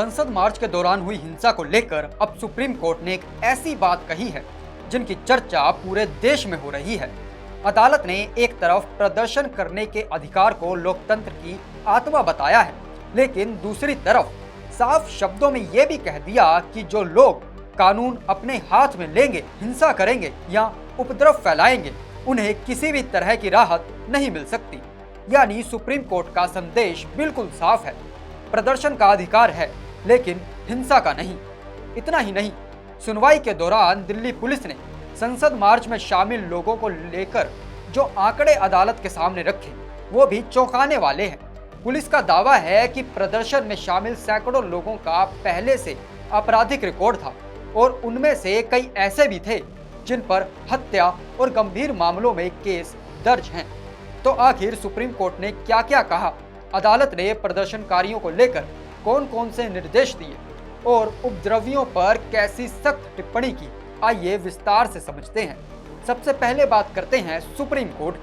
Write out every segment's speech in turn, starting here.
संसद मार्च के दौरान हुई हिंसा को लेकर अब सुप्रीम कोर्ट ने एक ऐसी बात कही है जिनकी चर्चा पूरे देश में हो रही है। अदालत ने एक तरफ प्रदर्शन करने के अधिकार को लोकतंत्र की आत्मा बताया है, लेकिन दूसरी तरफ साफ शब्दों में यह भी कह दिया कि जो लोग कानून अपने हाथ में लेंगे, हिंसा करेंगे या उपद्रव फैलाएंगे, उन्हें किसी भी तरह की राहत नहीं मिल सकती। यानी सुप्रीम कोर्ट का संदेश बिल्कुल साफ है, प्रदर्शन का अधिकार है लेकिन हिंसा का नहीं। इतना ही नहीं, सुनवाई के दौरान दिल्ली पुलिस ने संसद मार्च में शामिल लोगों को लेकर जो आंकड़े अदालत के सामने रखे वो भी चौंकाने वाले हैं। पुलिस का दावा है कि प्रदर्शन में शामिल सैकड़ों लोगों का पहले से आपराधिक रिकॉर्ड था और उनमें से कई ऐसे भी थे जिन पर हत्या और गंभीर मामलों में केस दर्ज हैं। तो आखिर सुप्रीम कोर्ट ने क्या क्या कहा, अदालत ने प्रदर्शनकारियों को लेकर कौन कौन से निर्देश दिए और उपद्रवियों पर कैसी सख्त टिप्पणी की, आइए विस्तार से समझते हैं। सबसे पहले बात करते हैं सुप्रीम कोर्ट।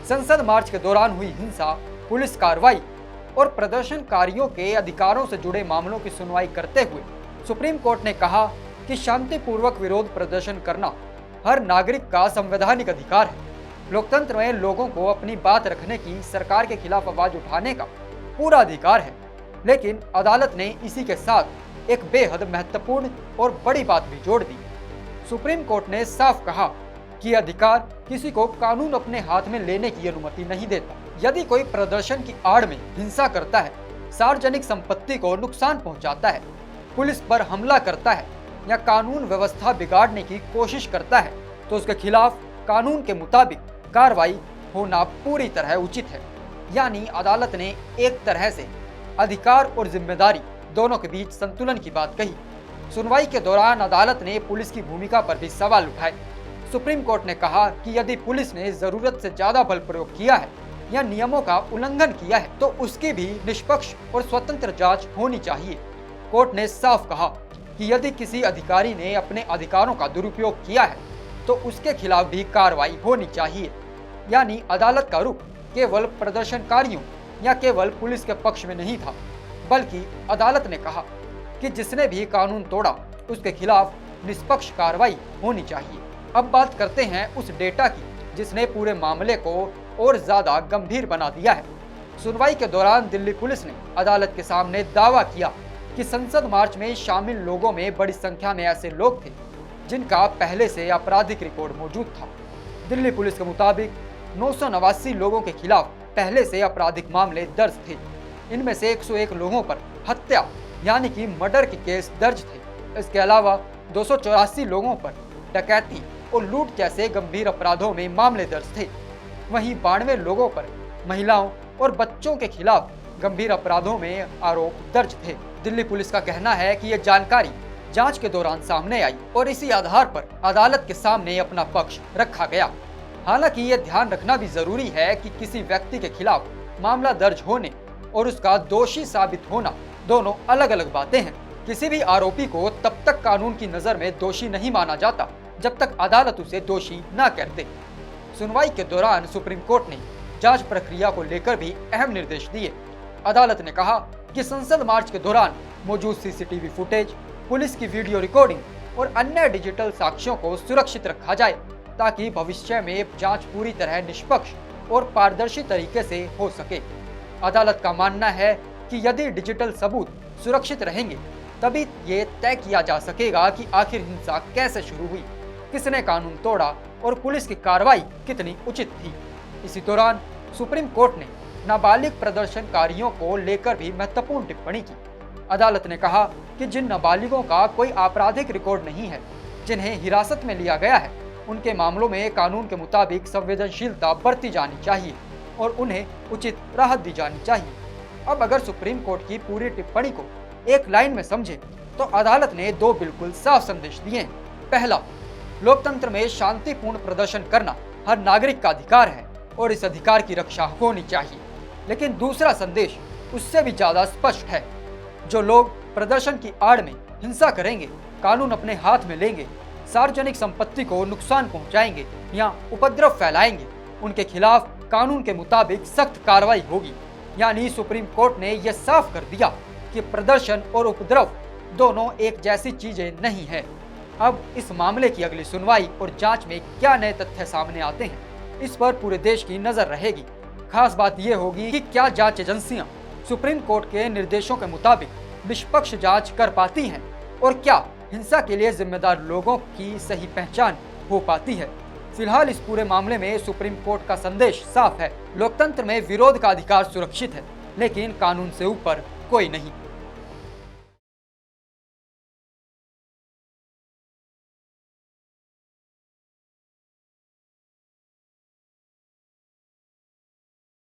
संसद मार्च के दौरान हुई हिंसा, पुलिस कार्रवाई और प्रदर्शनकारियों के अधिकारों से जुड़े मामलों की सुनवाई करते हुए सुप्रीम कोर्ट ने कहा कि शांतिपूर्वक विरोध प्रदर्शन करना हर नागरिक का संवैधानिक अधिकार है। लोकतंत्र में लोगों को अपनी बात रखने की, सरकार के खिलाफ आवाज उठाने का पूरा अधिकार है। लेकिन अदालत ने इसी के साथ एक बेहद महत्वपूर्ण और बड़ी बात भी जोड़ दी। सुप्रीम कोर्ट ने साफ कहा कि अधिकार किसी को कानून अपने हाथ में लेने की अनुमति नहीं देता। यदि कोई प्रदर्शन की आड़ में हिंसा करता है, सार्वजनिक संपत्ति को नुकसान पहुंचाता है, पुलिस पर हमला करता है या कानून व्यवस्था बिगाड़ने की कोशिश करता है, तो उसके खिलाफ कानून के मुताबिक कार्रवाई होना पूरी तरह उचित है। यानी अदालत ने एक तरह से अधिकार और जिम्मेदारी दोनों के बीच संतुलन की बात कही। सुनवाई के दौरान अदालत ने पुलिस की भूमिका पर भी सवाल उठाए। सुप्रीम कोर्ट ने कहा कि यदि पुलिस ने जरूरत से ज्यादा बल प्रयोग किया है या नियमों का उल्लंघन किया है तो उसकी भी निष्पक्ष और स्वतंत्र जांच होनी चाहिए। कोर्ट ने साफ कहा कि यदि किसी अधिकारी ने अपने अधिकारों का दुरुपयोग किया है तो उसके खिलाफ भी कार्रवाई होनी चाहिए। यानी अदालत का रुख केवल प्रदर्शनकारियों या केवल पुलिस के पक्ष में नहीं था, बल्कि अदालत ने कहा कि जिसने भी कानून तोड़ा उसके खिलाफ निष्पक्ष कार्रवाई होनी चाहिए। अब बात करते हैं उस डेटा की जिसने पूरे मामले को और ज्यादा गंभीर बना दिया है। सुनवाई के दौरान दिल्ली पुलिस ने अदालत के सामने दावा किया कि संसद मार्च में शामिल लोगों में बड़ी संख्या में ऐसे लोग थे जिनका पहले से आपराधिक रिकॉर्ड मौजूद था। दिल्ली पुलिस के मुताबिक 989 लोगों के खिलाफ पहले से आपराधिक मामले दर्ज थे। इनमें से 101 लोगों पर हत्या यानी कि मर्डर के केस दर्ज थे। इसके अलावा 284 लोगों पर डकैती और लूट जैसे गंभीर अपराधों में मामले दर्ज थे। वहीं 92 लोगों पर महिलाओं और बच्चों के खिलाफ गंभीर अपराधों में आरोप दर्ज थे। दिल्ली पुलिस का कहना है कि यह जानकारी जांच के दौरान सामने आई और इसी आधार पर अदालत के सामने अपना पक्ष रखा गया। हालांकि यह ध्यान रखना भी जरूरी है कि किसी व्यक्ति के खिलाफ मामला दर्ज होने और उसका दोषी साबित होना दोनों अलग अलग बातें हैं। किसी भी आरोपी को तब तक कानून की नजर में दोषी नहीं माना जाता जब तक अदालत उसे दोषी न कहते। सुनवाई के दौरान सुप्रीम कोर्ट ने जांच प्रक्रिया को लेकर भी अहम निर्देश दिए। अदालत ने कहा कि संसद मार्च के दौरान मौजूद सीसीटीवी फुटेज, पुलिस की वीडियो रिकॉर्डिंग और अन्य डिजिटल साक्ष्यों को सुरक्षित रखा जाए ताकि भविष्य में जांच पूरी तरह निष्पक्ष और पारदर्शी तरीके से हो सके। अदालत का मानना है कि यदि डिजिटल सबूत सुरक्षित रहेंगे तभी ये तय किया जा सकेगा कि आखिर हिंसा कैसे शुरू हुई, किसने कानून तोड़ा और पुलिस की कार्रवाई कितनी उचित थी। इसी दौरान सुप्रीम कोर्ट ने नाबालिग प्रदर्शनकारियों को लेकर भी महत्वपूर्ण टिप्पणी की। अदालत ने कहा कि जिन नाबालिगों का कोई आपराधिक रिकॉर्ड नहीं है, जिन्हें हिरासत में लिया गया है, उनके मामलों में कानून के मुताबिक संवेदनशीलता बरती जानी चाहिए और उन्हें उचित राहत दी जानी चाहिए। अब अगर सुप्रीम कोर्ट की पूरी टिप्पणी को एक लाइन में समझे तो अदालत ने दो बिल्कुल साफ संदेश दिए हैं। पहला, लोकतंत्र में शांतिपूर्ण प्रदर्शन करना हर नागरिक का अधिकार है और इस अधिकार की रक्षा होनी चाहिए। लेकिन दूसरा संदेश उससे भी ज्यादा स्पष्ट है। जो लोग प्रदर्शन की आड़ में हिंसा करेंगे, कानून अपने हाथ में लेंगे, सार्वजनिक संपत्ति को नुकसान पहुंचाएंगे या उपद्रव फैलाएंगे, उनके खिलाफ कानून के मुताबिक सख्त कार्रवाई होगी। यानी सुप्रीम कोर्ट ने यह साफ कर दिया कि प्रदर्शन और उपद्रव दोनों एक जैसी चीजें नहीं है। अब इस मामले की अगली सुनवाई और जांच में क्या नए तथ्य सामने आते हैं, इस पर पूरे देश की नजर रहेगी। खास बात यह होगी कि क्या जांच एजेंसियां सुप्रीम कोर्ट के निर्देशों के मुताबिक निष्पक्ष जांच कर पाती हैं और क्या हिंसा के लिए जिम्मेदार लोगों की सही पहचान हो पाती है। फिलहाल इस पूरे मामले में सुप्रीम कोर्ट का संदेश साफ है, लोकतंत्र में विरोध का अधिकार सुरक्षित है, लेकिन कानून से ऊपर कोई नहीं।